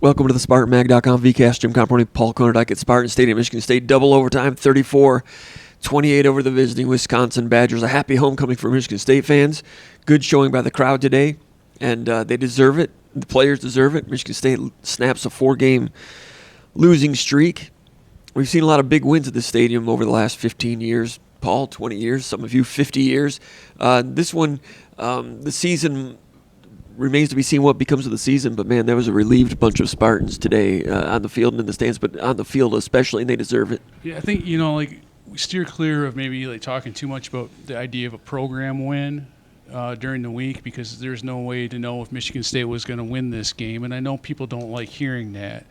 Welcome to the SpartanMag.com VCast. Jim Comparoni, Paul Konardike at Spartan Stadium, Michigan State. Double overtime, 34-28 over the visiting Wisconsin Badgers. A happy homecoming for Michigan State fans. Good showing by the crowd today, and they deserve it. The players deserve it. Michigan State snaps a 4-game losing streak. We've seen a lot of big wins at this stadium over the last 15 years. Paul, 20 years. Some of you, 50 years. This one, the season remains to be seen what becomes of the season, but man, there was a relieved bunch of Spartans today on the field and in the stands, but on the field especially, and they deserve it. Yeah, I think, we steer clear of maybe talking too much about the idea of a program win during the week, because there's no way to know if Michigan State was going to win this game, and I know people don't like hearing that,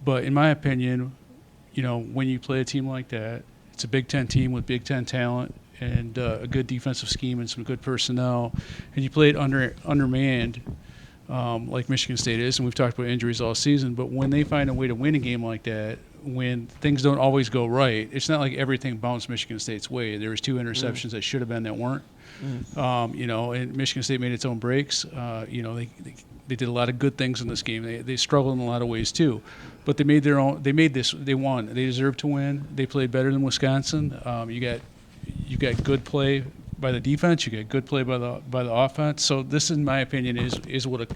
but in my opinion, when you play a team like that, it's a Big Ten team with Big Ten talent and a good defensive scheme and some good personnel, and you play it undermanned like Michigan State is, and we've talked about injuries all season, but when they find a way to win a game like that, when things don't always go right, it's not like everything bounced Michigan State's way. There was 2 interceptions that should have been that weren't. And Michigan State made its own breaks. They did a lot of good things in this game. They struggled in a lot of ways too, but they made their own. They made this. They won. They deserved to win. They played better than Wisconsin. You got good play by the defense. You got good play by the offense. So this, in my opinion, is what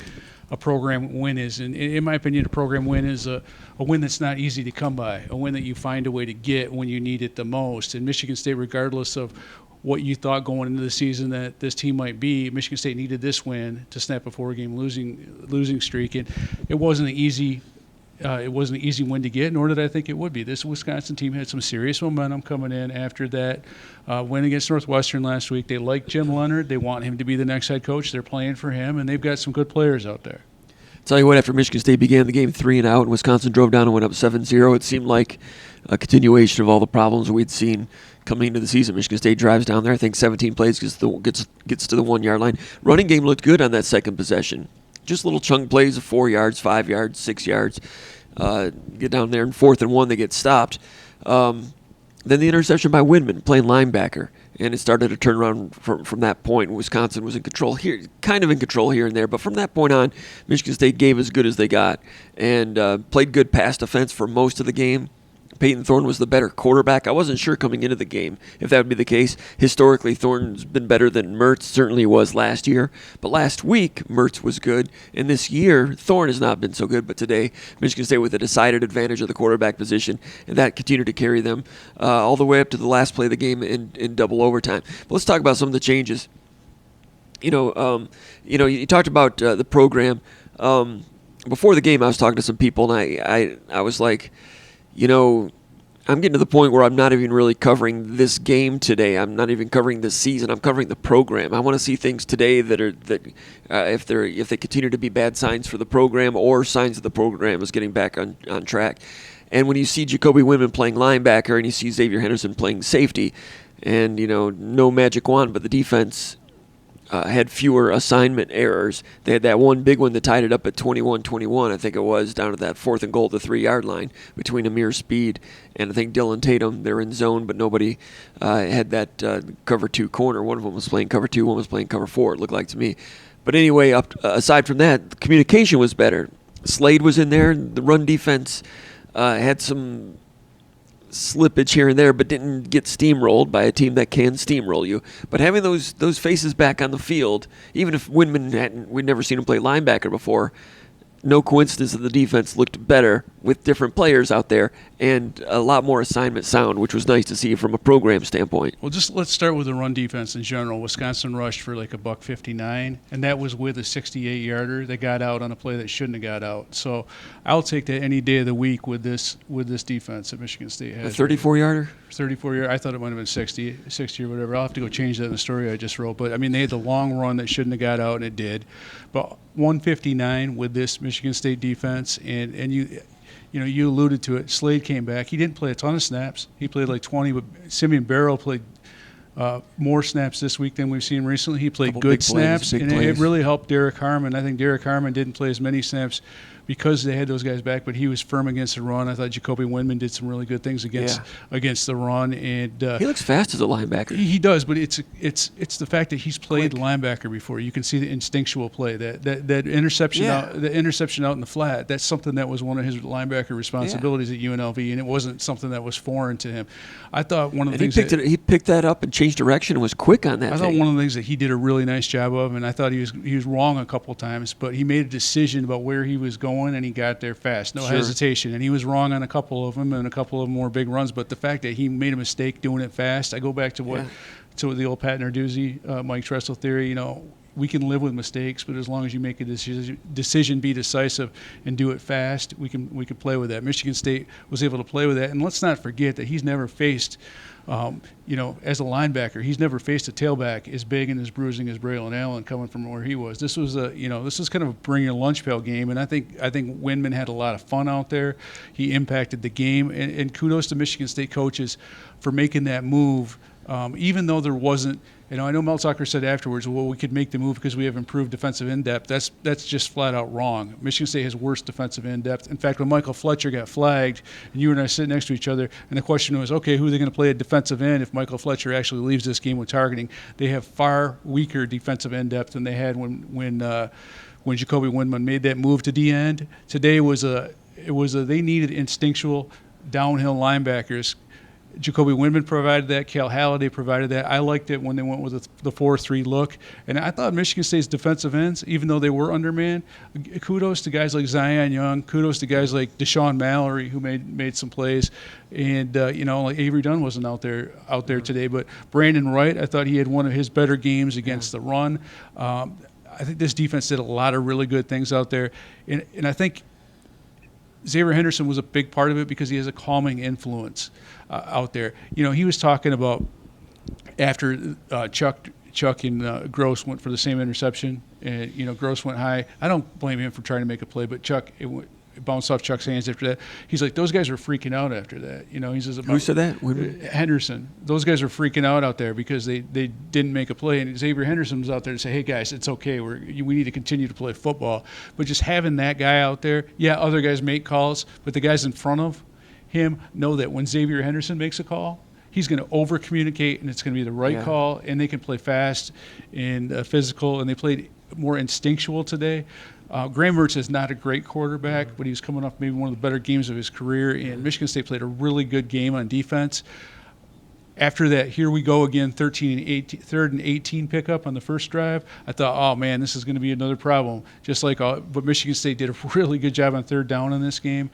a program win is. And in my opinion, a program win is a win that's not easy to come by, a win that you find a way to get when you need it the most. And Michigan State, regardless of what you thought going into the season that this team might be, Michigan State needed this win to snap a 4-game losing streak. And it wasn't an easy win to get, nor did I think it would be. This Wisconsin team had some serious momentum coming in after that win against Northwestern last week. They like Jim Leonard. They want him to be the next head coach. They're playing for him, and they've got some good players out there. Tell you what, after Michigan State began the game 3-and-out, and Wisconsin drove down and went up 7-0, it seemed like a continuation of all the problems we'd seen coming into the season. Michigan State drives down there, I think 17 plays, gets to the 1-yard line. Running game looked good on that second possession. Just little chunk plays of 4 yards, 5 yards, 6 yards. Get down there in 4th and 1, they get stopped. Then the interception by Windmon, playing linebacker, and it started to turn around from that point. Wisconsin was in control here, kind of in control here and there, but from that point on, Michigan State gave as good as they got and played good pass defense for most of the game. Peyton Thorne was the better quarterback. I wasn't sure coming into the game if that would be the case. Historically, Thorne's been better than Mertz, certainly was last year. But last week, Mertz was good. And this year, Thorne has not been so good. But today, Michigan State with a decided advantage of the quarterback position, and that continued to carry them all the way up to the last play of the game in double overtime. But let's talk about some of the changes. You talked about the program. Before the game, I was talking to some people, and I was like, I'm getting to the point where I'm not even really covering this game today. I'm not even covering this season. I'm covering the program. I want to see things today that if they continue to be bad signs for the program or signs that the program is getting back on track. And when you see Jacoby Windmon playing linebacker and you see Xavier Henderson playing safety, and no magic wand, but the defense had fewer assignment errors. They had that one big one that tied it up at 21-21, I think it was, down at that 4th and goal at the 3-yard line between Amir Speed and I think Dylan Tatum. They're in zone, but nobody had that cover 2 corner. One of them was playing cover 2, one was playing cover 4, it looked like to me. But anyway, aside from that, the communication was better. Slade was in there. The run defense had some slippage here and there, but didn't get steamrolled by a team that can steamroll you. But having those faces back on the field, even if we'd never seen him play linebacker before, no coincidence that the defense looked better with different players out there and a lot more assignment sound, which was nice to see from a program standpoint. Well, just let's start with the run defense in general. Wisconsin rushed for like $159, and that was with a 68-yarder that got out on a play that shouldn't have got out. So I'll take that any day of the week with this defense that Michigan State has. A 34-yarder? 34-yarder. I thought it might have been 60 or whatever. I'll have to go change that in the story I just wrote. But, I mean, they had the long run that shouldn't have got out, and it did. But 159 with this Michigan State defense, and you alluded to it. Slade came back. He didn't play a ton of snaps. He played like 20, but Simeon Barrow played more snaps this week than we've seen recently. He played Couple good big plays, snaps, big and it plays. really helped Derek Harmon. I think Derek Harmon didn't play as many snaps because they had those guys back, but he was firm against the run. I thought Jacoby Windmon did some really good things against the run, and He looks fast as a linebacker. he does. But it's the fact that he's played Quick. linebacker before. You can see the instinctual play, that interception out in the flat. That's something that was one of his linebacker responsibilities at UNLV, and it wasn't something that was foreign to him. I thought one of the And things he picked that up and changed direction and was quick on that. I thought one of the things that he did a really nice job of, and I thought he was wrong a couple of times, but he made a decision about where he was going, and he got there fast, no hesitation. And he was wrong on a couple of them, and a couple of them were big runs. But the fact that he made a mistake doing it fast, I go back to to the old Pat Narduzzi, Mike Tressel theory. We can live with mistakes, but as long as you make a decision, be decisive, and do it fast, we can play with that. Michigan State was able to play with that, and let's not forget that he's never faced. As a linebacker, he's never faced a tailback as big and as bruising as Braylon Allen coming from where he was. This was kind of a bring your lunch pail game, and I think Windmon had a lot of fun out there. He impacted the game, and kudos to Michigan State coaches for making that move, even though there wasn't. I know Mel Tucker said afterwards, well, we could make the move because we have improved defensive in-depth. That's just flat out wrong. Michigan State has worse defensive in-depth. In fact, when Michael Fletcher got flagged, and you and I sit next to each other, and the question was, okay, who are they going to play at defensive end if Michael Fletcher actually leaves this game with targeting? They have far weaker defensive in-depth than they had when Jacoby Windmon made that move to D-end. Today they needed instinctual downhill linebackers. Jacoby Windmon provided that. Cal Halliday provided that. I liked it when they went with the 4-3 look. And I thought Michigan State's defensive ends, even though they were undermanned, kudos to guys like Zion Young, kudos to guys like Deshaun Mallory who made some plays. And, like Avery Dunn wasn't out there today. But Brandon Wright, I thought he had one of his better games against the run. I think this defense did a lot of really good things out there. And I think Xavier Henderson was a big part of it because he has a calming influence out there. He was talking about after Chuck and Gross went for the same interception, and Gross went high. I don't blame him for trying to make a play, but it bounced off Chuck's hands after that. He's like, those guys were freaking out after that. He says, Who said that? Henderson. Those guys were freaking out there because they didn't make a play. And Xavier Henderson was out there to say, hey, guys, it's okay. We need to continue to play football. But just having that guy out there, other guys make calls, but the guys in front of him know that when Xavier Henderson makes a call, he's going to over-communicate, and it's going to be the right call, and they can play fast and physical, and they played more instinctual today. Graham Mertz is not a great quarterback, but he was coming off maybe one of the better games of his career, and Michigan State played a really good game on defense. After that, here we go again, 3rd and 18 pickup on the first drive. I thought, oh, man, this is going to be another problem. But Michigan State did a really good job on 3rd down in this game.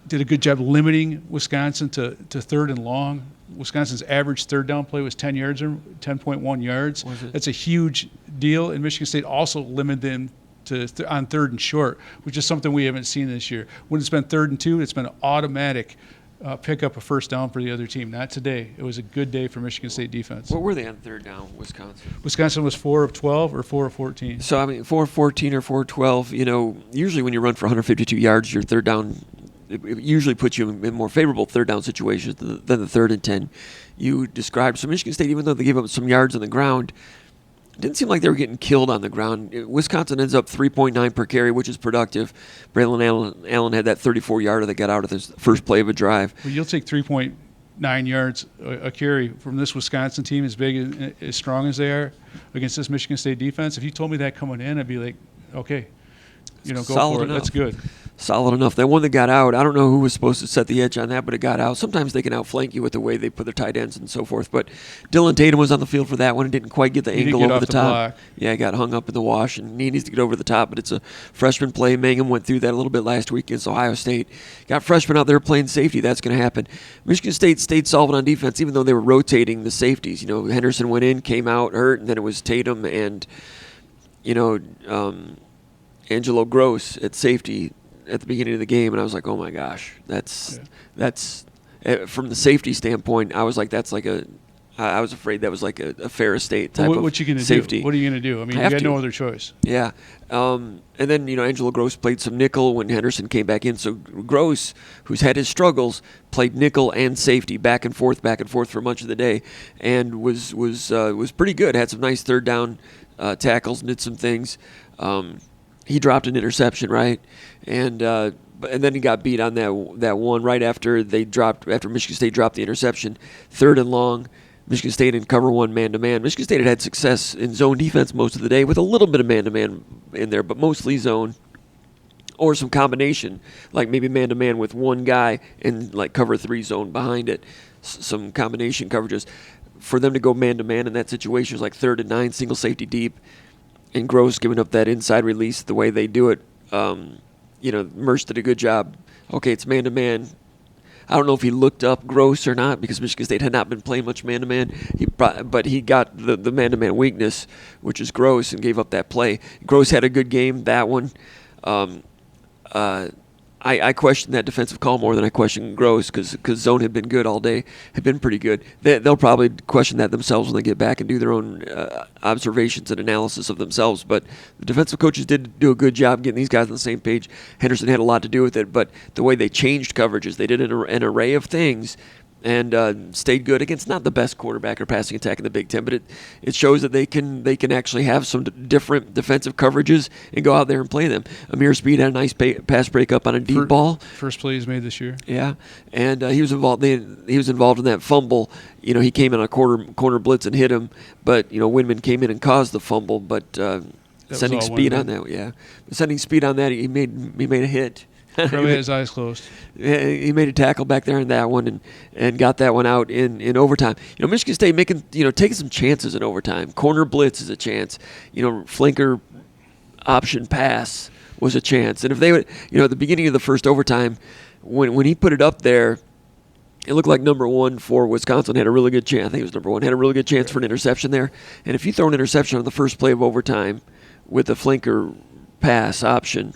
Did a good job limiting Wisconsin to 3rd and long. Wisconsin's average 3rd down play was 10 yards or 10.1 yards. That's a huge deal, and Michigan State also limited them on 3rd and short, which is something we haven't seen this year. When it's been 3rd and 2, it's been an automatic pick up a first down for the other team. Not today. It was a good day for Michigan State defense. What were they on 3rd down, Wisconsin? Wisconsin was 4 of 12 or 4 of 14. So, 4 of 14 or 4 of 12, usually when you run for 152 yards, your 3rd down, it usually puts you in more favorable 3rd down situations than the 3rd and 10 you described. So Michigan State, even though they gave up some yards on the ground, didn't seem like they were getting killed on the ground. Wisconsin ends up 3.9 per carry, which is productive. Braylon Allen had that 34-yarder that got out of his first play of a drive. Well, you'll take 3.9 yards a carry from this Wisconsin team, as big and as strong as they are, against this Michigan State defense. If you told me that coming in, I'd be like, okay, go Solid for it. enough. That's good. Solid enough. That one that got out, I don't know who was supposed to set the edge on that, but it got out. Sometimes they can outflank you with the way they put their tight ends and so forth. But Dylan Tatum was on the field for that one and didn't quite get the angle over the top. Block. Yeah, got hung up in the wash, and he needs to get over the top. But it's a freshman play. Mangum went through that a little bit last week against Ohio State. Got freshmen out there playing safety. That's going to happen. Michigan State stayed solid on defense, even though they were rotating the safeties. Henderson went in, came out hurt, and then it was Tatum and Angelo Gross at safety at the beginning of the game, and I was like, oh my gosh, that's from the safety standpoint, I was like, that's like I was afraid that was like a Ferris State type What you of gonna safety. do? What are you going to do? I mean, you Have got to. no other choice. Yeah. And then, Angelo Gross played some nickel when Henderson came back in. So Gross, who's had his struggles, played nickel and safety back and forth for much of the day, and was pretty good. Had some nice third down tackles and did some things. He dropped an interception, right? And then he got beat on that one right after Michigan State dropped the interception, 3rd and long. Michigan State in cover one man-to-man. Michigan State had success in zone defense most of the day with a little bit of man-to-man in there, but mostly zone or some combination, like maybe man-to-man with one guy and like cover 3 zone behind it, some combination coverages. For them to go man-to-man in that situation was like 3rd and 9, single safety deep, and Gross giving up that inside release the way they do it. Merce did a good job. Okay, it's man-to-man. I don't know if he looked up Gross or not because Michigan State had not been playing much man-to-man. But he got the man-to-man weakness, which is Gross, and gave up that play. Gross had a good game, that one. I questioned that defensive call more than I questioned Gross because zone had been good all day, had been pretty good. They'll probably question that themselves when they get back and do their own observations and analysis of themselves. But the defensive coaches did do a good job getting these guys on the same page. Henderson had a lot to do with it, but the way they changed coverages, they did an array of things and stayed good against not the best quarterback or passing attack in the Big Ten, but it shows that they can actually have some different defensive coverages and go out there and play them. Amir Speed had a nice pass breakup on a deep ball. First play he's made this year. Yeah, and he was involved. He was involved in that fumble. He came in on a corner blitz and hit him, but Windmon came in and caused the fumble. But sending Speed on that, sending Speed on that, he made a hit. Probably had his eyes closed. He made a tackle back there in that one and got that one out in overtime. Michigan State taking some chances in overtime. Corner blitz is a chance. Flanker option pass was a chance. And if they would, at the beginning of the first overtime, when he put it up there, it looked like number 1 for Wisconsin had a really good chance. I think it was number 1 had a really good chance for an interception there. And if you throw an interception on the first play of overtime with a flanker pass option,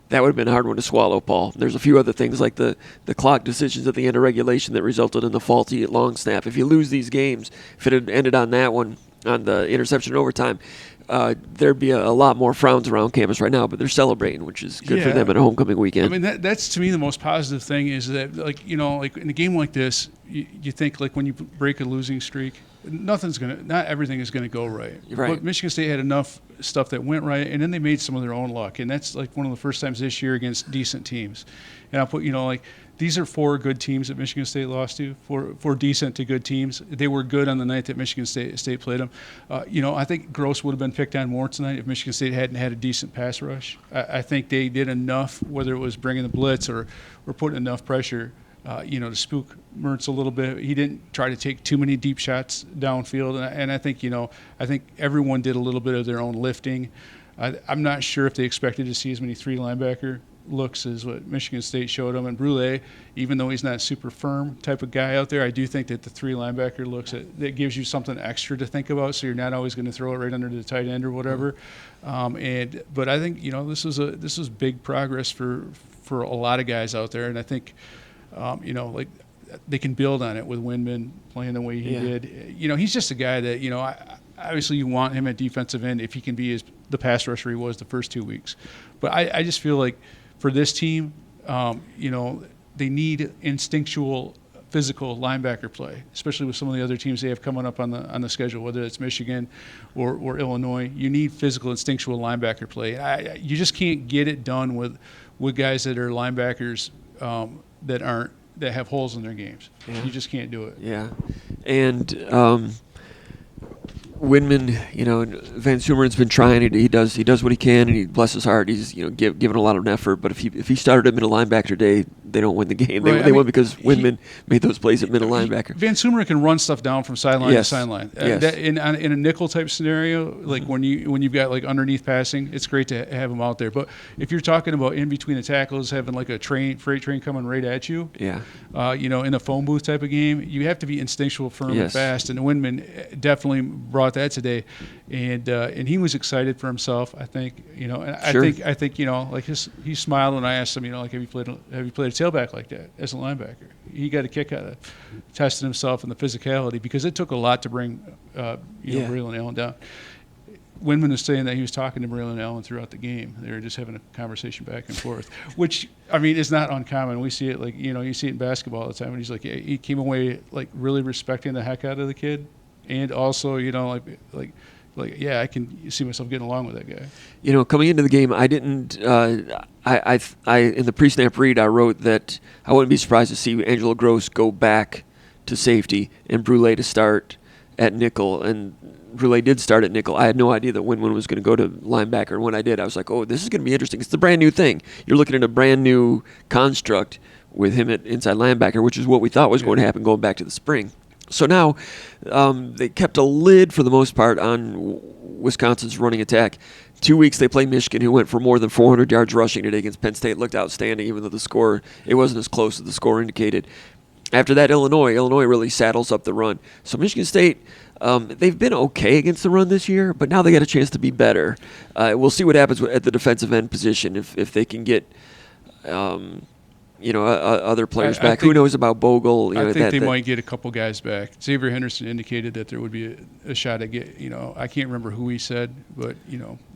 that would have been a hard one to swallow, Paul. There's a few other things like the clock decisions at the end of regulation that resulted in the faulty long snap. If you lose these games, if it had ended on that one, on the interception in overtime, there'd be a lot more frowns around campus right now, but they're celebrating, which is good for them at a homecoming weekend. I mean, that's to me the most positive thing is that, like in a game like this, you think like when you break a losing streak, not everything is gonna go right. Right. But Michigan State had enough stuff that went right, and then they made some of their own luck, and that's like one of the first times this year against decent teams. And I'll put these are 4 good teams that Michigan State lost to, 4 decent to good teams. They were good on the night that Michigan State played them. I think Gross would have been picked on more tonight if Michigan State hadn't had a decent pass rush. I think they did enough, whether it was bringing the blitz or putting enough pressure, to spook Mertz a little bit. He didn't try to take too many deep shots downfield, and I think everyone did a little bit of their own lifting. I'm not sure if they expected to see as many 3 linebacker looks as what Michigan State showed them. And Brule, even though he's not a super firm type of guy out there, I do think that the 3 linebacker looks, that gives you something extra to think about, so you're not always going to throw it right under the tight end or whatever. But I think this is big progress for a lot of guys out there, and I think they can build on it with Windmon playing the way he did. He's just a guy that obviously you want him at defensive end if he can be the pass rusher he was the first 2 weeks. But I just feel like for this team, they need instinctual, physical linebacker play, especially with some of the other teams they have coming up on the schedule, whether it's Michigan or Illinois. You need physical, instinctual linebacker play. You just can't get it done with guys that are linebackers that have holes in their games. You just can't do it. Yeah, and Windmon, Van Sumeren's been trying. He does what he can, and he bless his heart. He's given a lot of effort. But if he started at middle linebacker today, they don't win the game. They won because Windmon made those plays at middle linebacker. Van Sumeren can run stuff down from sideline to sideline. Yes. In a nickel type scenario, like when you've got like underneath passing, it's great to have him out there. But if you're talking about in between the tackles, having like a freight train coming right at you, in a phone booth type of game, you have to be instinctual, firm, and fast. And Windmon definitely brought that today. And he was excited for himself. I think, and Sure. I think like he smiled when I asked him, like, have you played a tailback like that as a linebacker? He got a kick out of testing himself in the physicality, because it took a lot to bring Braylon Allen down. Windmon was saying that he was talking to Braylon Allen throughout the game. They were just having a conversation back and forth, which, is not uncommon. We see it, you see it in basketball all the time. And he's like, he came away like really respecting the heck out of the kid, and also, I can see myself getting along with that guy. Coming into the game, I didn't. I in the pre-snap read, I wrote that I wouldn't be surprised to see Angelo Gross go back to safety and Brule to start at nickel, and Brule did start at nickel. I had no idea that Windmon was going to go to linebacker, and when I did, I was like, oh, this is going to be interesting. It's a brand new thing. You're looking at a brand new construct with him at inside linebacker, which is what we thought was going to happen going back to the spring. So now they kept a lid, for the most part, on Wisconsin's running attack. 2 weeks they played Michigan, who went for more than 400 yards rushing today against Penn State. Looked outstanding, even though the score, it wasn't as close as the score indicated. After that, Illinois really saddles up the run. So Michigan State, they've been okay against the run this year, but now they got a chance to be better. We'll see what happens at the defensive end position if they can get other players back. Who knows about Bogle? I think they might get a couple guys back. Xavier Henderson indicated that there would be a shot at I can't remember who he said, but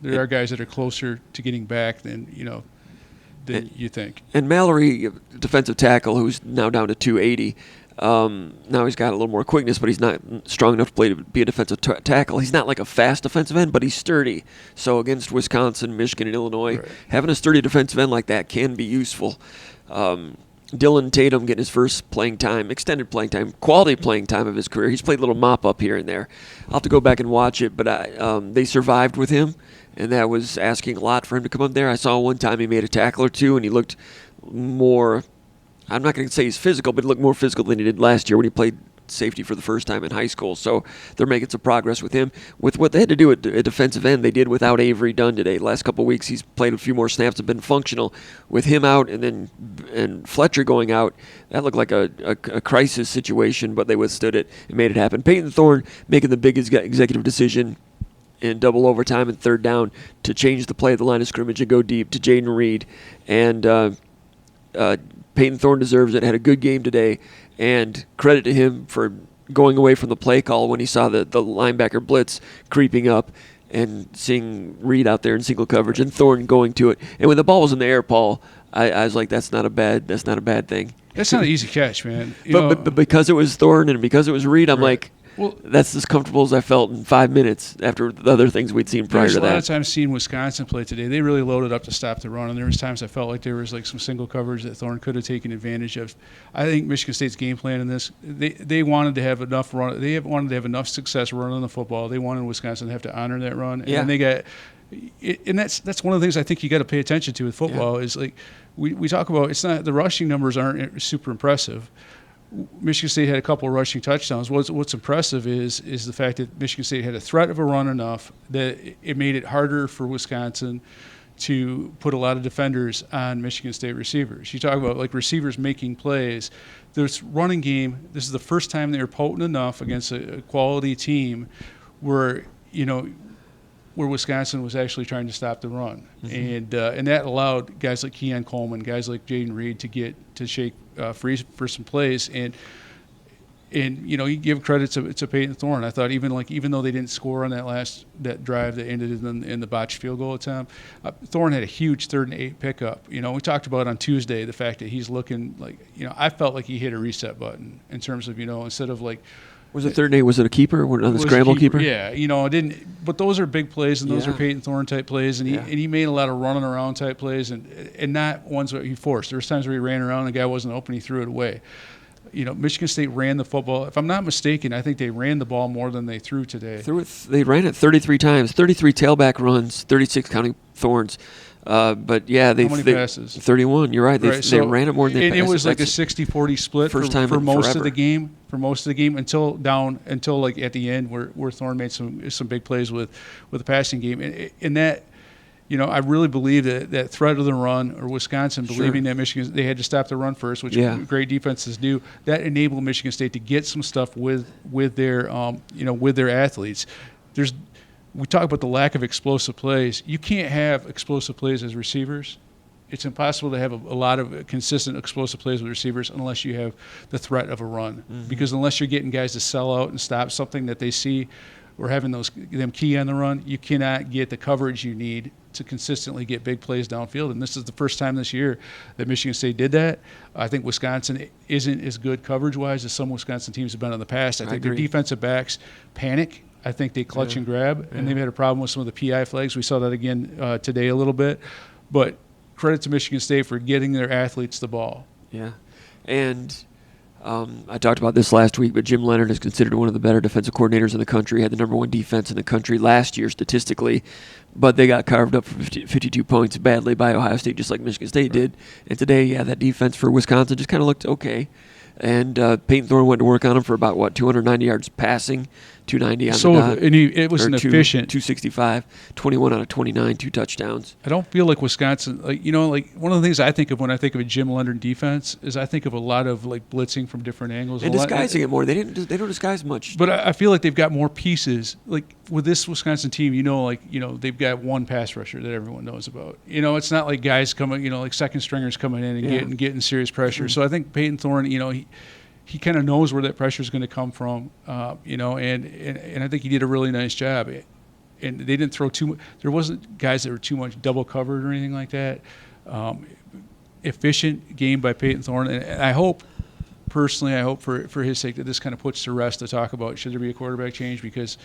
there are guys that are closer to getting back than you think. And Mallory, defensive tackle, who's now down to 280. Now he's got a little more quickness, but he's not strong enough to be a defensive tackle. He's not like a fast defensive end, but he's sturdy. So against Wisconsin, Michigan, and Illinois, having a sturdy defensive end like that can be useful. Dylan Tatum getting his first playing time, extended playing time, quality playing time of his career. He's played a little mop-up here and there. I'll have to go back and watch it, but they survived with him, and that was asking a lot for him to come up there. I saw one time he made a tackle or two, and he looked more, I'm not going to say he's physical, but he looked more physical than he did last year when he played safety for the first time in high school. So they're making some progress with him. With what they had to do at defensive end, they did without Avery Dunn today. Last couple of weeks, he's played a few more snaps, have been functional. With him out and Fletcher going out, that looked like a crisis situation, but they withstood it and made it happen. Peyton Thorne making the big executive decision in double overtime and third down to change the play of the line of scrimmage and go deep to Jaden Reed. And Peyton Thorne deserves it. Had a good game today. And credit to him for going away from the play call when he saw the linebacker blitz creeping up and seeing Reed out there in single coverage and Thorne going to it. And when the ball was in the air, Paul, I was like, that's not a bad thing. That's not an easy catch, man. But because it was Thorne and because it was Reed, I'm like, well, that's as comfortable as I felt in 5 minutes after the other things we'd seen prior to that. There's a lot of times seeing Wisconsin play today. They really loaded up to stop the run, and there was times I felt like there was like some single coverage that Thorne could have taken advantage of. I think Michigan State's game plan in this, they wanted to have enough run. They wanted to have enough success running the football. They wanted Wisconsin to have to honor that run, and they got. And that's one of the things I think you got to pay attention to with football is like we talk about. It's not the rushing numbers aren't super impressive. Michigan State had a couple of rushing touchdowns. What's impressive is the fact that Michigan State had a threat of a run enough that it made it harder for Wisconsin to put a lot of defenders on Michigan State receivers. You talk about like receivers making plays. This running game, this is the first time they were potent enough against a quality team where Wisconsin was actually trying to stop the run. Mm-hmm. And that allowed guys like Keon Coleman, guys like Jaden Reed to shake free for some plays. And you give credit to Peyton Thorne. I thought even though they didn't score on that drive that ended in the botched field goal attempt, Thorne had a huge 3rd and 8 pickup. We talked about on Tuesday the fact that he's looking like I felt like he hit a reset button in terms of instead of like. Was it 3rd and 8? Was it a keeper? On the scramble keeper? Yeah, it didn't. But those are big plays, and those are Peyton Thorne type plays, and he made a lot of running around type plays, and not ones that he forced. There was times where he ran around and the guy wasn't open, he threw it away. Michigan State ran the football. If I'm not mistaken, I think they ran the ball more than they threw today. They ran it 33 times, 33 tailback runs, 36 counting Thorns. But yeah, how many passes? 31. You're right. They ran it more than they passed. And it was like a 60-40 split for most of the game. For most of the game until like at the end where Thorne made some big plays with the passing game. And that, I really believe that threat of the run, or Wisconsin believing that Michigan, they had to stop the run first, which great defenses do. That enabled Michigan State to get some stuff with their with their athletes. we talk about the lack of explosive plays. You can't have explosive plays as receivers. It's impossible to have a lot of consistent explosive plays with receivers unless you have the threat of a run. Because unless you're getting guys to sell out and stop something that they see or having them key on the run, you cannot get the coverage you need to consistently get big plays downfield. And this is the first time this year that Michigan State did that. I think Wisconsin isn't as good coverage-wise as some Wisconsin teams have been in the past. I think their defensive backs panic. I think they clutch and grab, and they've had a problem with some of the PI flags. We saw that again today a little bit. But credit to Michigan State for getting their athletes the ball. Yeah. And I talked about this last week, but Jim Leonard is considered one of the better defensive coordinators in the country, had the #1 defense in the country last year statistically, but they got carved up for 52 points badly by Ohio State, just like Michigan State did. And today, that defense for Wisconsin just kind of looked okay. And Peyton Thorne went to work on him for about, 290 yards passing, 290 on the dot. And it was efficient. 265, 21 out of 29, 2 touchdowns. I don't feel like Wisconsin, one of the things I think of when I think of a Jim Leonard defense is I think of a lot of blitzing from different angles. And disguising it more. They don't disguise much. But I feel like they've got more pieces. Like with this Wisconsin team, they've got one pass rusher that everyone knows about. It's not like guys coming, like second stringers coming in and getting serious pressure. So I think Peyton Thorne, he kind of knows where that pressure is going to come from, and I think he did a really nice job. And they didn't throw too much. There wasn't guys that were too much double covered or anything like that. Efficient game by Peyton Thorne, and I hope for his sake that this kind of puts to rest to talk about should there be a quarterback change, because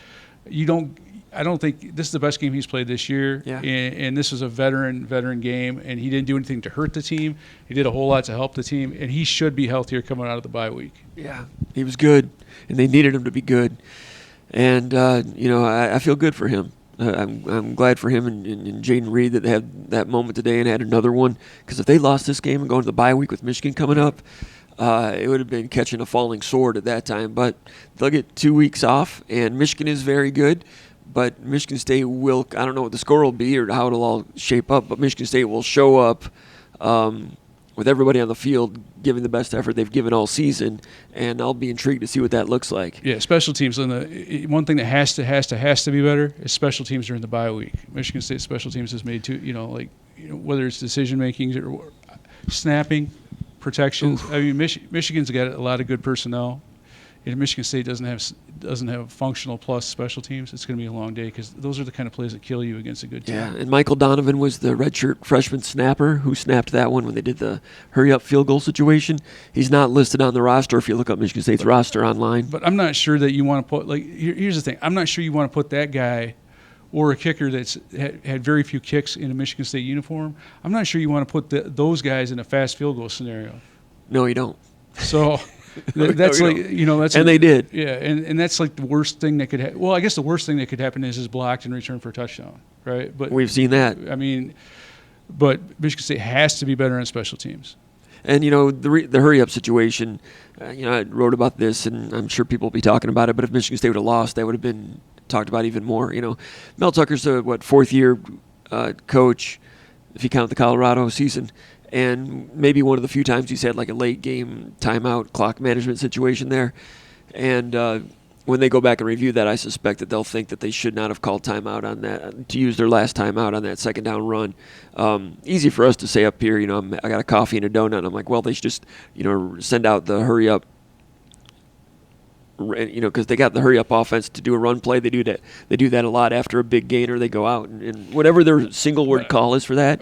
I don't think this is the best game he's played this year. Yeah. And this was a veteran game, and he didn't do anything to hurt the team. He did a whole lot to help the team, and he should be healthier coming out of the bye week. Yeah, he was good, and they needed him to be good. And, I feel good for him. I'm glad for him and Jaden Reed that they had that moment today and had another one, because if they lost this game and going to the bye week with Michigan coming up, it would have been catching a falling sword at that time. But they'll get 2 weeks off, and Michigan is very good. But Michigan State will, I don't know what the score will be or how it'll all shape up, but Michigan State will show up with everybody on the field giving the best effort they've given all season, and I'll be intrigued to see what that looks like. Yeah, special teams. One thing that has to be better is special teams during the bye week. Michigan State special teams has made whether it's decision making or snapping, protections. Oof. I mean, Michigan's got a lot of good personnel. If Michigan State doesn't have functional plus special teams, it's going to be a long day, because those are the kind of plays that kill you against a good team. Yeah, and Michael Donovan was the redshirt freshman snapper who snapped that one when they did the hurry-up field goal situation. He's not listed on the roster if you look up Michigan State's roster online. But I'm not sure that you want to put here's the thing. I'm not sure you want to put that guy or a kicker that's had very few kicks in a Michigan State uniform. I'm not sure you want to put those guys in a fast field goal scenario. No, you don't. So. That's that's and they did. Yeah, and that's like the worst thing that could happen. Well, I guess the worst thing that could happen is blocked and returned for a touchdown, right? But we've seen that. I mean, but Michigan State has to be better on special teams. And the hurry-up situation, I wrote about this, and I'm sure people will be talking about it. But if Michigan State would have lost, that would have been talked about even more. Mel Tucker's a fourth-year coach, if you count the Colorado season. And maybe one of the few times he's had like a late game timeout clock management situation there. And when they go back and review that, I suspect that they'll think that they should not have called timeout on that, to use their last timeout on that second down run. Easy for us to say up here, I got a coffee and a donut. And I'm like, well, they should just, send out the hurry up. Because they got the hurry up offense to do a run play. They do that. They do that a lot after a big gainer. They go out and whatever their single word call is for that.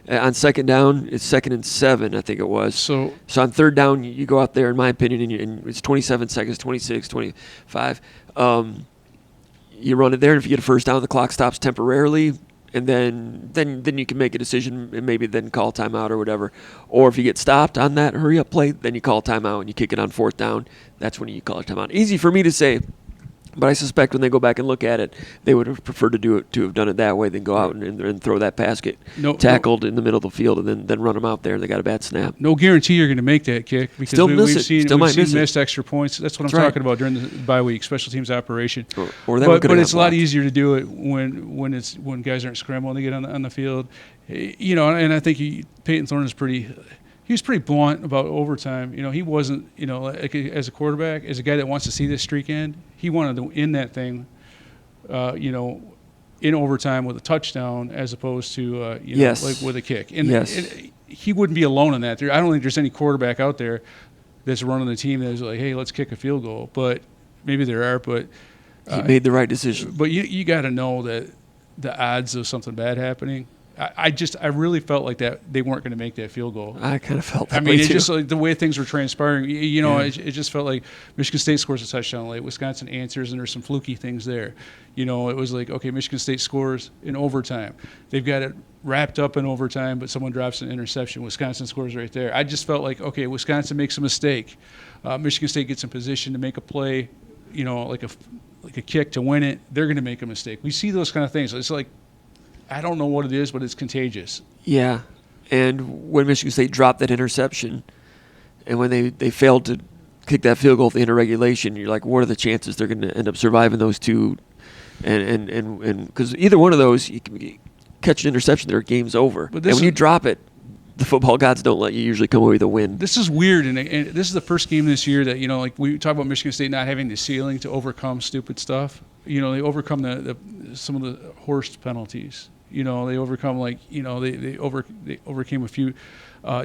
On second down, it's 2nd and 7, I think it was. So on third down, you go out there, in my opinion, and it's 27 seconds, 26, 25. You run it there, and if you get a first down, the clock stops temporarily, and then you can make a decision and maybe then call timeout or whatever. Or if you get stopped on that hurry-up play, then you call timeout and you kick it on fourth down. That's when you call a timeout. Easy for me to say. But I suspect when they go back and look at it, they would have preferred to have done it that way than go out and throw that pass, get tackled in the middle of the field, and then run them out there, and they got a bad snap. No guarantee you're going to make that kick, because we've seen missed extra points. That's what I'm talking about during the bye week, special teams operation. But it's a lot easier to do it when guys aren't scrambling to get on the field. And I think Peyton Thorne is pretty. He was pretty blunt about overtime. He wasn't, as a quarterback, as a guy that wants to see this streak end, he wanted to end that thing, in overtime with a touchdown as opposed to Yes. like with a kick. And, Yes. and he wouldn't be alone in that. I don't think there's any quarterback out there that's running the team that's like, hey, let's kick a field goal. But maybe there are. But He made the right decision. But you got to know that the odds of something bad happening. I really felt like that they weren't going to make that field goal. I kind of felt that I mean, way it's too. just like the way things were transpiring. It just felt like Michigan State scores a touchdown late, Wisconsin answers, and there's some fluky things there. It was like, okay, Michigan State scores in overtime. They've got it wrapped up in overtime, but someone drops an interception. Wisconsin scores right there. I just felt like, okay, Wisconsin makes a mistake. Michigan State gets in position to make a play, like a kick to win it. They're going to make a mistake. We see those kind of things. It's like, I don't know what it is, but it's contagious. Yeah, and when Michigan State dropped that interception, and when they failed to kick that field goal at the end of regulation, you're like, what are the chances they're going to end up surviving those two? And because either one of those, you can catch an interception, their game's over. But and when you drop it, the football gods don't let you usually come away with a win. This is weird, and this is the first game this year that like we talk about Michigan State not having the ceiling to overcome stupid stuff. They overcome some of the Horst penalties. They overcome they overcame a few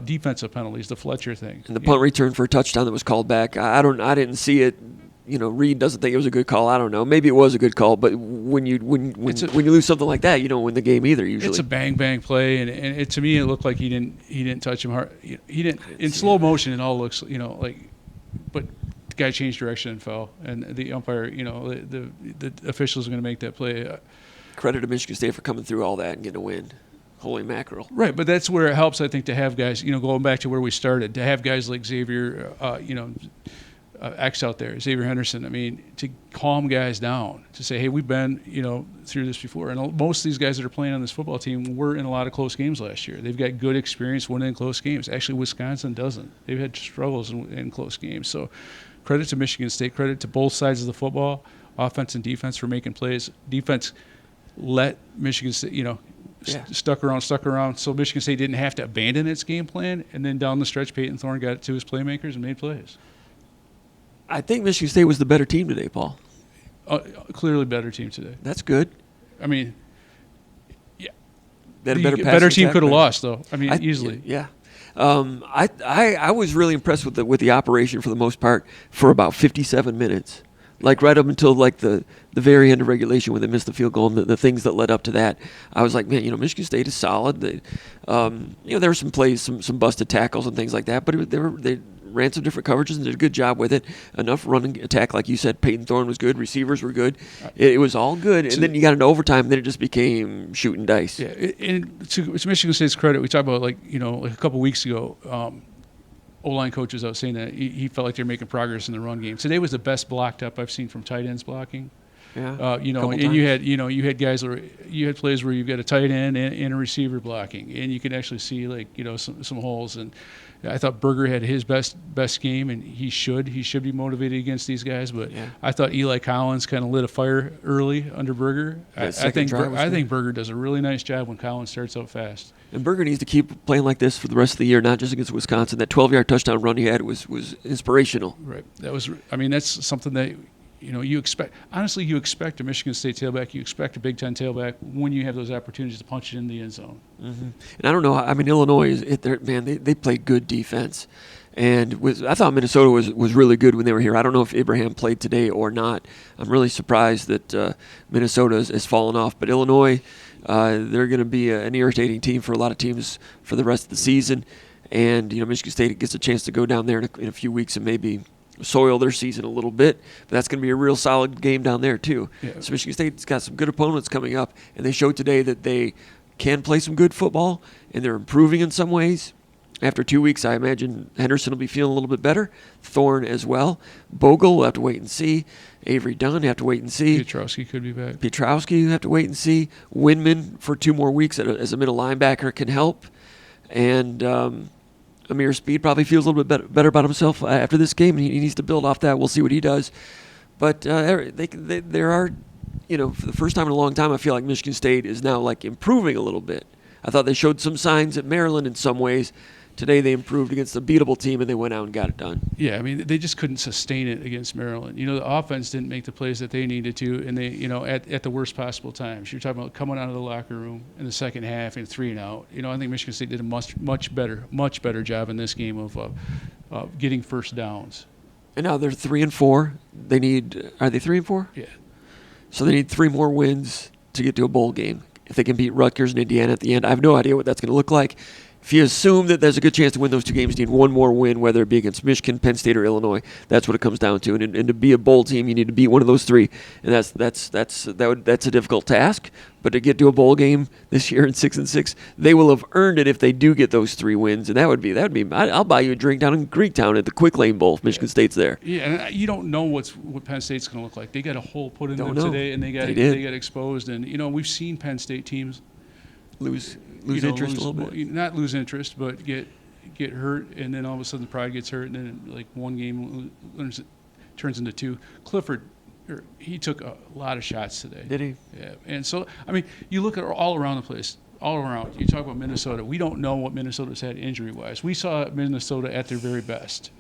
defensive penalties, the Fletcher thing, and the punt return for a touchdown that was called back. I didn't see it. Reed doesn't think it was a good call. I don't know. Maybe it was a good call, but when you lose something like that, you don't win the game either. Usually, it's a bang play, and to me it looked like he didn't touch him hard. He didn't in slow motion. It all looks but the guy changed direction and fell, and the umpire, the officials are going to make that play. Credit to Michigan State for coming through all that and getting a win. Holy mackerel! Right, but that's where it helps, I think, to have guys. Going back to where we started, to have guys like Xavier, X out there, Xavier Henderson. I mean, to calm guys down, to say, hey, we've been, through this before. And most of these guys that are playing on this football team were in a lot of close games last year. They've got good experience winning in close games. Actually, Wisconsin doesn't. They've had struggles in close games. So credit to Michigan State, credit to both sides of the football, offense and defense, for making plays. Defense let Michigan State, stuck around. So Michigan State didn't have to abandon its game plan. And then down the stretch, Peyton Thorne got it to his playmakers and made plays. I think Michigan State was the better team today, Paul. Clearly better team today. That's good. I mean, yeah. They had a better team could have lost, though. I mean, easily. Yeah. I was really impressed with the operation for the most part for about 57 minutes. Like right up until like the very end of regulation when they missed the field goal and the things that led up to that, I was like, man, Michigan State is solid. They, there were some plays, some busted tackles and things like that, but they ran some different coverages and did a good job with it. Enough running attack, like you said. Peyton Thorne was good. Receivers were good. It was all good. And then you got into overtime. And then it just became shooting dice. Yeah, and to Michigan State's credit, we talked about like a couple weeks ago. O-line coach was out saying that he felt like they're making progress in the run game. Today was the best blocked up I've seen from tight ends blocking. Yeah. And you had guys where you had plays where you've got a tight end and a receiver blocking, and you can actually see some holes. And I thought Berger had his best game, and he should be motivated against these guys. But yeah. I thought Eli Collins kind of lit a fire early under Berger. I think Berger does a really nice job when Collins starts out fast. And Berger needs to keep playing like this for the rest of the year, not just against Wisconsin. That 12-yard touchdown run he had was inspirational. Right. That's something that you expect. Honestly, you expect a Michigan State tailback. You expect a Big Ten tailback when you have those opportunities to punch it in the end zone. Mm-hmm. And I don't know. I mean, Illinois they played good defense, and I thought Minnesota was really good when they were here. I don't know if Abraham played today or not. I'm really surprised that Minnesota has fallen off, but Illinois. They're going to be an irritating team for a lot of teams for the rest of the season. And, Michigan State gets a chance to go down there in a few weeks and maybe soil their season a little bit. But that's going to be a real solid game down there, too. Yeah. So Michigan State's got some good opponents coming up. And they showed today that they can play some good football, and they're improving in some ways. After 2 weeks, I imagine Henderson will be feeling a little bit better. Thorne as well. Bogle, we'll have to wait and see. Avery Dunn, have to wait and see. Pietrowski could be back. Pietrowski, have to wait and see. Windmon for 2 more weeks as a middle linebacker can help. And Amir Speed probably feels a little bit better about himself after this game. He needs to build off that. We'll see what he does. But there are, for the first time in a long time, I feel like Michigan State is now like improving a little bit. I thought they showed some signs at Maryland in some ways. Today they improved against a beatable team, and they went out and got it done. Yeah, I mean, they just couldn't sustain it against Maryland. The offense didn't make the plays that they needed to, and they, at the worst possible times. You're talking about coming out of the locker room in the second half and 3 and out. I think Michigan State did a much better job in this game of getting first downs. And now they're 3-4. Are they 3-4? Yeah. So they need 3 more wins to get to a bowl game. If they can beat Rutgers and Indiana at the end, I have no idea what that's going to look like. If you assume that there's a good chance to win those 2 games, you need 1 more win, whether it be against Michigan, Penn State, or Illinois. That's what it comes down to. And to be a bowl team, you need to beat one of those 3. And that's a difficult task. But to get to a bowl game this year in 6-6, they will have earned it if they do get those 3 wins. And that would be. I'll buy you a drink down in Greektown at the Quick Lane Bowl if Michigan State's there. Yeah, and you don't know what Penn State's going to look like. They got a hole put in them today, and they got exposed. And we've seen Penn State teams lose interest a little bit. Not lose interest, but get hurt, and then all of a sudden the pride gets hurt, and then like one game turns into 2. Clifford, he took a lot of shots today. Did he? Yeah, and so I mean, you look at all around the place. All around. You talk about Minnesota. We don't know what Minnesota's had injury-wise. We saw Minnesota at their very best.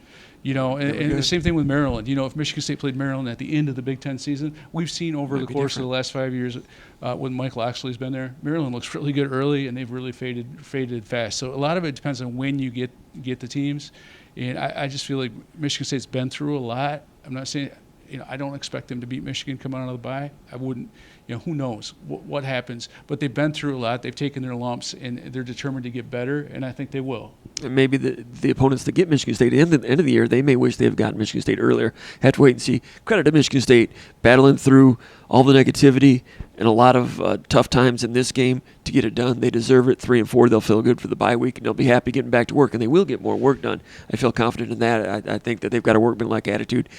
And the same thing with Maryland. If Michigan State played Maryland at the end of the Big Ten season, we've seen over the course of the last 5 years when Mike Loxley's been there, Maryland looks really good early, and they've really faded fast. So a lot of it depends on when you get the teams. And I just feel like Michigan State's been through a lot. I'm not saying I don't expect them to beat Michigan coming out of the bye. I wouldn't. Who knows what happens? But they've been through a lot. They've taken their lumps, and they're determined to get better, and I think they will. And maybe the opponents that get Michigan State at the end of the year, they may wish they have gotten Michigan State earlier. Have to wait and see. Credit to Michigan State, battling through all the negativity and a lot of tough times in this game to get it done. They deserve it. 3-4, they'll feel good for the bye week, and they'll be happy getting back to work, and they will get more work done. I feel confident in that. I think that they've got a workmanlike attitude,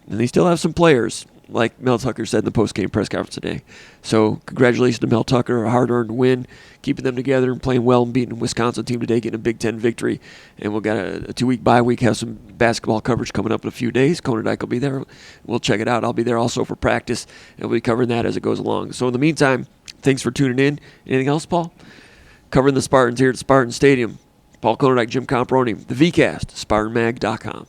and they still have some players, like Mel Tucker said in the post-game press conference today. So congratulations to Mel Tucker, a hard-earned win, keeping them together and playing well and beating a Wisconsin team today, getting a Big Ten victory. And we've got a 2-week bye week, have some basketball coverage coming up in a few days. Conan Dyke will be there. We'll check it out. I'll be there also for practice, and we'll be covering that as it goes along. So in the meantime, thanks for tuning in. Anything else, Paul? Covering the Spartans here at Spartan Stadium. Paul Conan Dyke, Jim Comparoni, the VCast, SpartanMag.com.